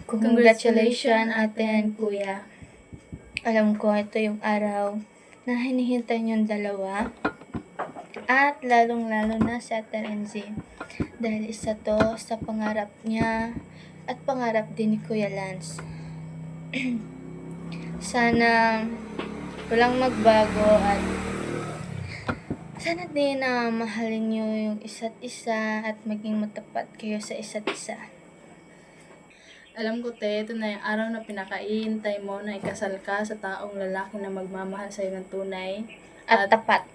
Congratulations, ate and kuya. Alam ko ito yung araw na hinihintay niyong dalawa. At lalong-lalo na sa Ate Renzi. Dahil isa to sa pangarap niya at pangarap din ni Kuya Lance. Sana walang magbago at sana din na mahalin niyo yung isa't isa at maging matapat kayo sa isa't isa. Alam ko, te, ito na yung araw na pinakaihintay mo na ikasal ka sa taong lalaki na magmamahal sa'yo ng tunay. At tapat.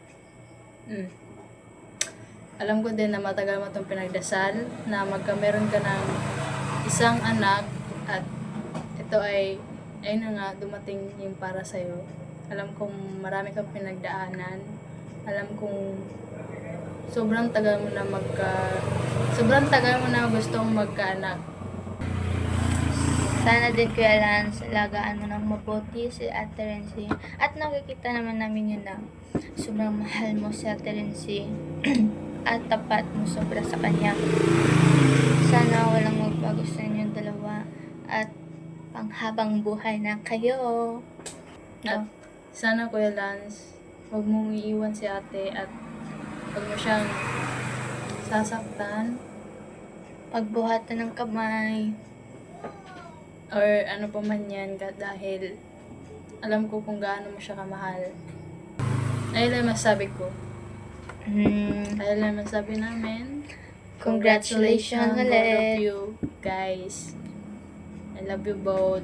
Alam ko din na matagal mo itong pinagdasal na magkameron ka ng isang anak at ito ay na nga dumating yung para sa'yo. Alam kong marami kang pinagdaanan. Alam kong sobrang tagal mo na gustong magkaanak. Sana din Kuya Lance, alagaan mo ng mabuti si Ate Renzi. At nakikita naman namin yun na sobrang mahal mo si Ate Renzi at tapat mo sobra sa kanya. Sana walang magbago sa inyong dalawa at panghabang buhay na kayo. At sana, Kuya Lance, huwag mong iiwan si ate at huwag mo siyang sasaktan Pagbuhatan ng kamay. or ano pa man yan dahil alam ko kung gaano mo siya kamahal. Ayun lang masabi ko. Ayun lang masabi namin. Congratulations both of ulit. you guys. I love you both.